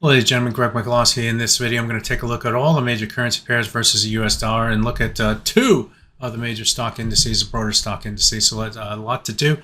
Well, ladies and gentlemen, Greg Aussie. In this video, I'm going to take a look at all the major currency pairs versus the U.S. dollar and look at two of the major stock indices, the broader stock indices. So a lot to do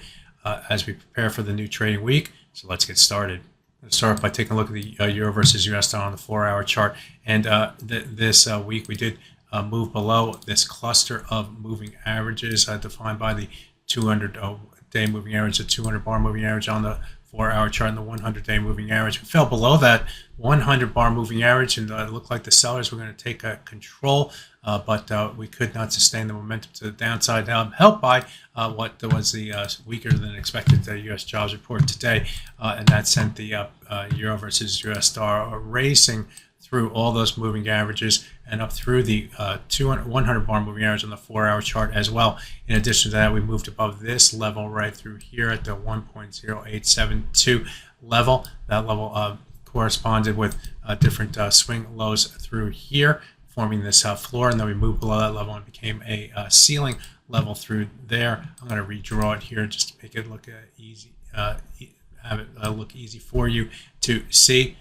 as we prepare for the new trading week. So let's get started. Let's start by taking a look at the euro versus U.S. dollar on the 4-hour chart. And this week, we did move below this cluster of moving averages defined by the 200-day moving average, the 200-bar moving average on the 4-hour chart, and the 100-day moving average. We fell below that 100-bar moving average, and it looked like the sellers were going to take control, but we could not sustain the momentum to the downside, helped by what was the weaker than expected U.S. jobs report today, and that sent the euro versus U.S. dollar racing through all those moving averages and up through the 100-bar moving average on the 4-hour chart as well. In addition to that, we moved above this level right through here at the 1.0872 level. That level corresponded with different swing lows through here, forming this floor, and then we moved below that level and became a ceiling level through there. I'm going to redraw it here just to make it look easy, have it look easy for you to see.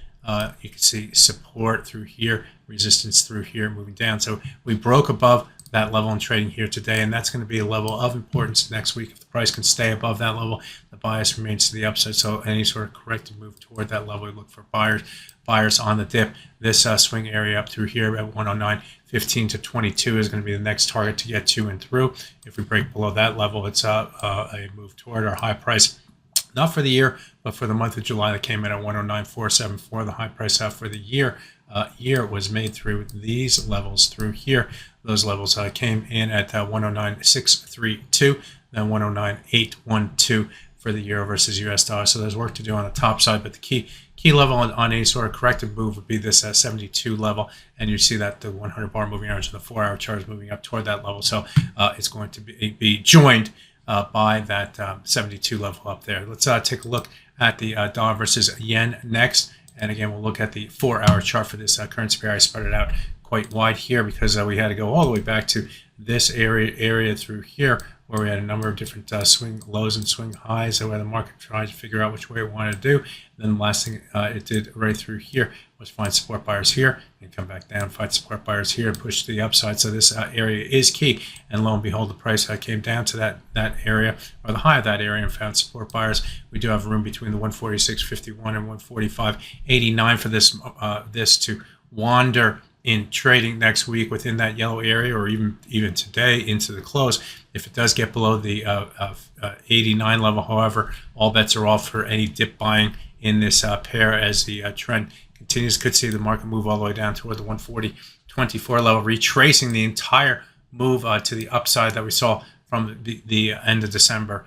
You can see support through here, resistance through here, moving down. So we broke above that level in trading here today, and that's going to be a level of importance next week. If the price can stay above that level, the bias remains to the upside. So any sort of corrective move toward that level, we look for buyers on the dip. This swing area up through here at 109.15 to 22 is going to be the next target to get to and through. If we break below that level, it's a move toward our high price. Not for the year, but for the month of July, that came in at 109.474. The high price for the year was made through these levels through here. Those levels came in at 109.632, then 109.812 for the euro versus U.S. dollar. So there's work to do on the top side, but the key level on any sort of corrective move would be this 72 level, and you see that the 100-bar moving average on the 4-hour chart is moving up toward that level. So it's going to be joined by that 72 level up there. Let's take a look at the dollar versus yen next. And again, we'll look at the 4-hour chart for this currency pair. I spread it out quite wide here because we had to go all the way back to this area through here, where we had a number of different swing lows and swing highs, where the market tried to figure out which way it wanted to do. And then the last thing it did right through here was find support buyers here and come back down, find support buyers here, and push to the upside. So this area is key. And lo and behold, the price came down to that area, or the high of that area, and found support buyers. We do have room between the 146.51 and 145.89 for this to wander in trading next week within that yellow area, or even today into the close. If it does get below the 89 level, however, all bets are off for any dip buying in this pair as the trend continues. Could see the market move all the way down toward the 140.24 level, retracing the entire move to the upside that we saw from the end of December.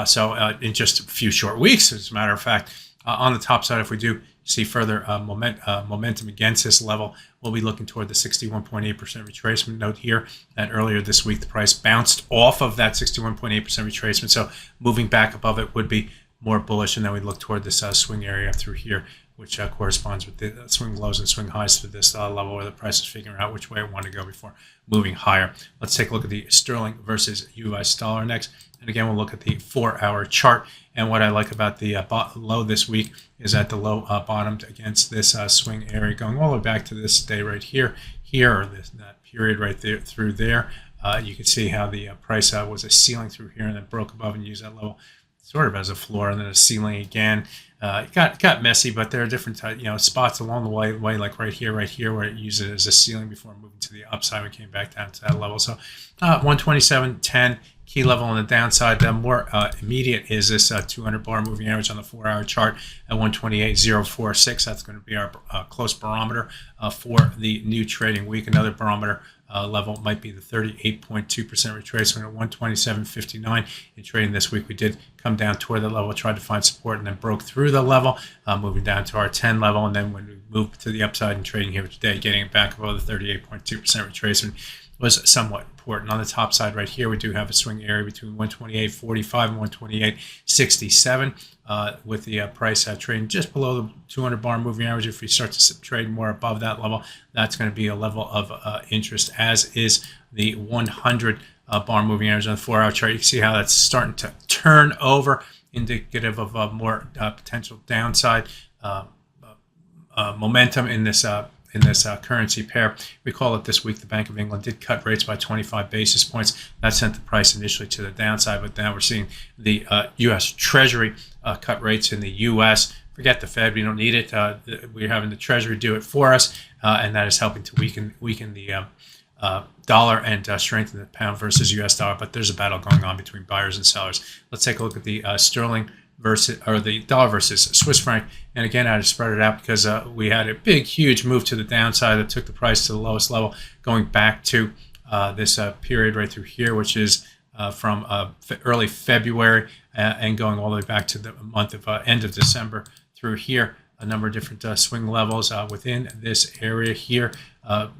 So in just a few short weeks, as a matter of fact, on the top side, if we do see further momentum against this level, we'll be looking toward the 61.8% retracement. Note here that earlier this week, the price bounced off of that 61.8% retracement. So moving back above it would be more bullish, and then we look toward this swing area through here, which corresponds with the swing lows and swing highs to this level, where the price is figuring out which way it wanted to go before moving higher. Let's take a look at the sterling versus U.S. dollar next. And again, we'll look at the 4-hour chart. And what I like about the low this week is that the low bottomed against this swing area, going all the way back to this day right here, or that period right there through there. You can see how the price was a ceiling through here and then broke above and used that level sort of as a floor, and then a ceiling again. It got messy, but there are different spots along the way, like right here, where it used it as a ceiling before moving to the upside. We came back down to that level. So 127.10 key level on the downside. The more immediate is this 200-bar moving average on the 4-hour chart at 128.046. That's going to be our close barometer for the new trading week. Another barometer level might be the 38.2% retracement at 127.59. In trading this week, we did come down toward the level, tried to find support, and then broke through the level, moving down to our 10 level. And then when we moved to the upside in trading here today, getting it back above the 38.2% retracement was somewhat important. On the top side right here, we do have a swing area between 128.45 and 128.67 with the price trading just below the 200-bar moving average. If we start to trade more above that level, that's going to be a level of interest, as is the 100-bar moving average on the 4-hour chart. You can see how that's starting to turn over, indicative of more potential downside momentum in this currency pair. Recall that this week the Bank of England did cut rates by 25 basis points. That sent the price initially to the downside, but now we're seeing the U.S. Treasury cut rates in the U.S. Forget the Fed; we don't need it. We're having the Treasury do it for us, and that is helping to weaken the dollar and strengthen the pound versus U.S. dollar. But there's a battle going on between buyers and sellers. Let's take a look at the sterling versus, or the dollar versus Swiss franc. And again, I just spread it out because we had a big, huge move to the downside that took the price to the lowest level, going back to this period right through here, which is from early February and going all the way back to the month of end of December through here. A number of different swing levels within this area here,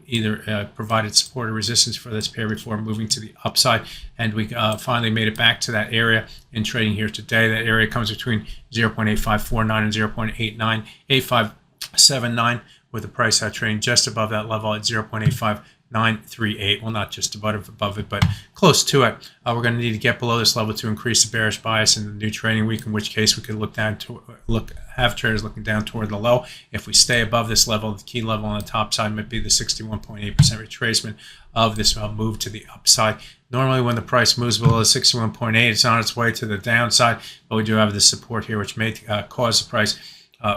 either provided support or resistance for this pair before moving to the upside. And we finally made it back to that area in trading here today. That area comes between 0.8549 and 0.898579, with the price trading just above that level at 0.85938. Well, not just above it, but close to it. We're going to need to get below this level to increase the bearish bias in the new trading week, in which case we could have traders looking down toward the low. If we stay above this level, the key level on the top side might be the 61.8% retracement of this move to the upside. Normally when the price moves below 61.8, it's on its way to the downside, but we do have this support here, which may cause the price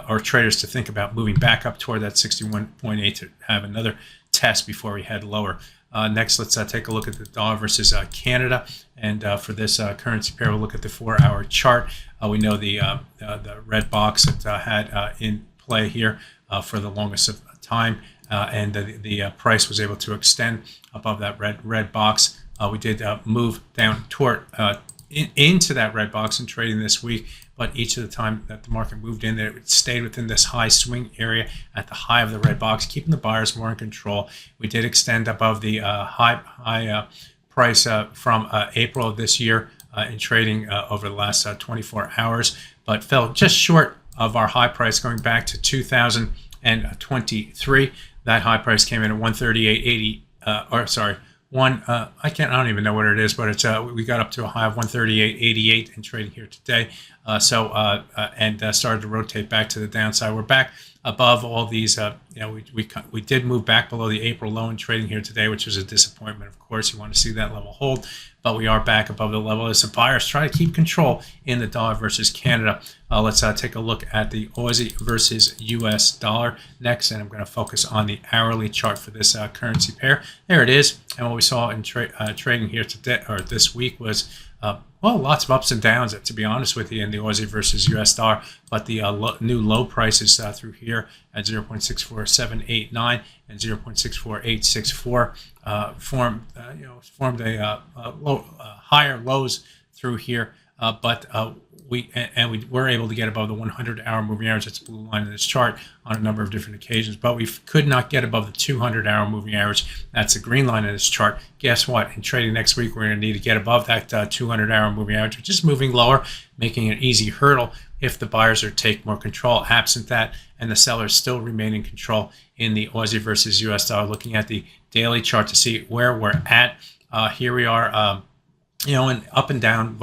or traders to think about moving back up toward that 61.8 to have another test before we head lower. Next, let's take a look at the dollar versus Canada. And for this currency pair, we'll look at the 4-hour chart. We know the red box that had in play here for the longest of time, and the price was able to extend above that red box. We did move down toward into that red box in trading this week, but each of the time that the market moved in there, it stayed within this high swing area at the high of the red box, keeping the buyers more in control. We did extend above the high price from April of this year in trading over the last 24 hours, but fell just short of our high price going back to 2023. That high price came in at 138.80, I don't even know what it is, but it's we got up to a high of 138.88 in trading here today. And started to rotate back to the downside. We're back above all these. We did move back below the April low in trading here today, which was a disappointment. Of course, you want to see that level hold, but we are back above the level as the buyers try to keep control in the dollar versus Canada. Let's take a look at the Aussie versus U.S. dollar next, and I'm going to focus on the hourly chart for this currency pair. There it is, and what we saw in trading here today or this week was lots of ups and downs, to be honest with you, in the Aussie versus U.S. dollar. But the new low prices through here at 0.64789 and 0.64864 formed a higher lows through here. But we were able to get above the 100-hour moving average. That's the blue line in this chart on a number of different occasions, but we could not get above the 200-hour moving average. That's the green line in this chart. Guess what? In trading next week, we're going to need to get above that 200-hour moving average, which is moving lower, making an easy hurdle if the buyers are take more control. Absent that, and the sellers still remain in control in the Aussie versus U.S. dollar. Looking at the daily chart to see where we're at. Here we are. In up and down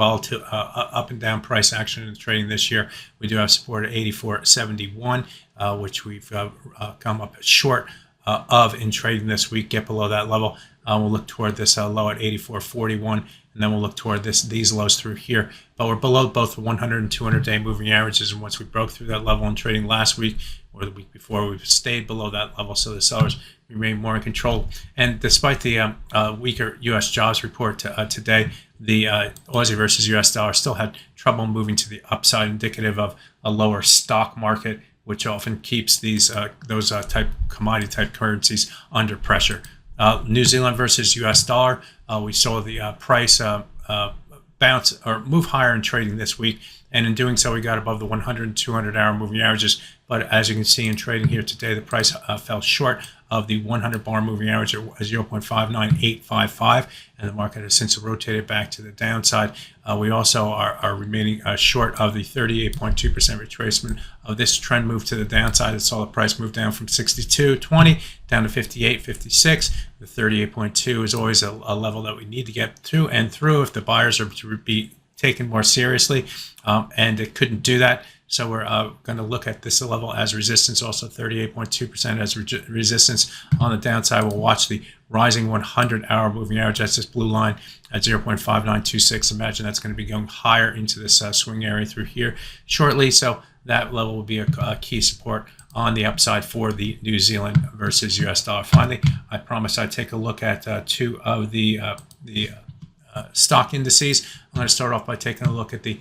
price action in trading this year. We do have support at 84.71, which we've come up short of in trading this week. Get below that level. We'll look toward this low at 84.41, and then we'll look toward these lows through here. But we're below both the 100 and 200-day moving averages, and once we broke through that level in trading last week or the week before, we've stayed below that level, so the sellers remain more in control. And despite the weaker U.S. jobs report today, the Aussie versus U.S. dollar still had trouble moving to the upside, indicative of a lower stock market, which often keeps those commodity type currencies under pressure. New Zealand versus U.S. dollar, we saw the price bounce or move higher in trading this week, and in doing so, we got above the 100 and 200-hour moving averages. But as you can see in trading here today, the price fell short of the 100-bar moving average at 0.59855, and the market has since rotated back to the downside. We also are remaining short of the 38.2% retracement of this trend move to the downside. It saw the price move down from 62.20 down to 58.56. The 38.2 is always a level that we need to get to and through if the buyers are to be taken more seriously, and it couldn't do that So we're going to look at this level as resistance, also 38.2% as resistance on the downside. We'll watch the rising 100-hour moving average. That's this blue line at 0.5926. Imagine that's going to be going higher into this swing area through here shortly. So that level will be a key support on the upside for the New Zealand versus US dollar. Finally, I promised I'd take a look at two of the stock indices. I'm going to start off by taking a look at the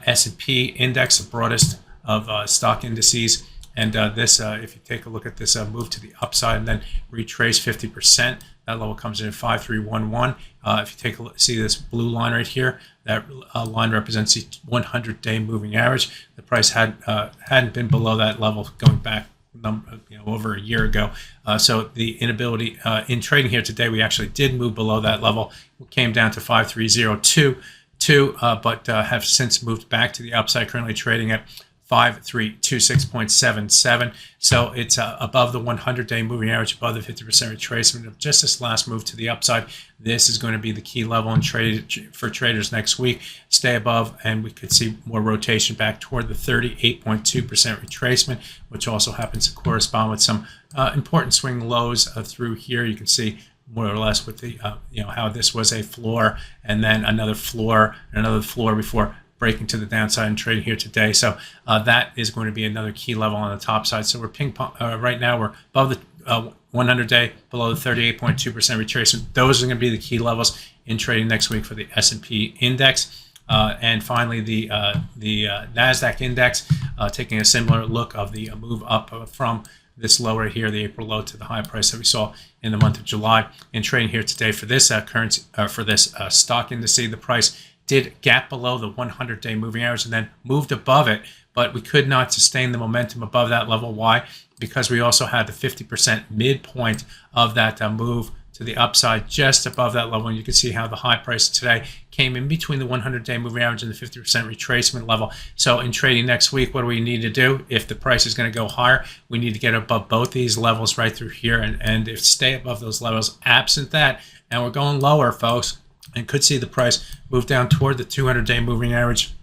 S&P index, the broadest of stock indices. And this, if you take a look at this move to the upside and then retrace 50%, that level comes in at 5311. If you take a look, see this blue line right here, that line represents the 100-day moving average. The price hadn't been below that level going back over a year ago. So the inability in trading here today, we actually did move below that level. We came down to 5302, but have since moved back to the upside, currently trading at 5326.77. So it's above the 100-day moving average, above the 50% retracement of just this last move to the upside. This is going to be the key level in for traders next week. Stay above, and we could see more rotation back toward the 38.2% retracement, which also happens to correspond with some important swing lows through here. You can see more or less with the how this was a floor and then another floor and another floor before breaking to the downside and trading here today. So that is going to be another key level on the top side. So we're ping pong right now. We're above the 100-day, below the 38.2% retracement. Those are going to be the key levels in trading next week for the S&P index. And finally, the Nasdaq index, taking a similar look of the move up from this low right here, the April low, to the high price that we saw in the month of July. In trading here today for this currency, for this stock index, the price did gap below the 100-day moving average and then moved above it, but we could not sustain the momentum above that level. Why? Because we also had the 50% midpoint of that move to the upside just above that level. And you can see how the high price today came in between the 100-day moving average and the 50% retracement level. So in trading next week, what do we need to do? If the price is going to go higher, we need to get above both these levels right through here and if stay above those levels. Absent that, and we're going lower, folks, and could see the price move down toward the 200-day moving average.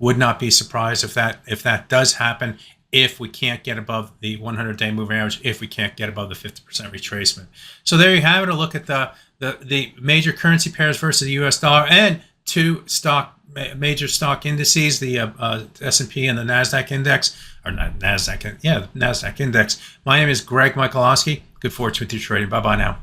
Would not be surprised if that does happen, if we can't get above the 100-day moving average, if we can't get above the 50% retracement. So there you have it, a look at the major currency pairs versus the US dollar and two major stock indices, the S&P and the Nasdaq index, or not Nasdaq, yeah, the Nasdaq index. My name is Greg Michael Aussie. Good fortune with your trading. Bye-bye now.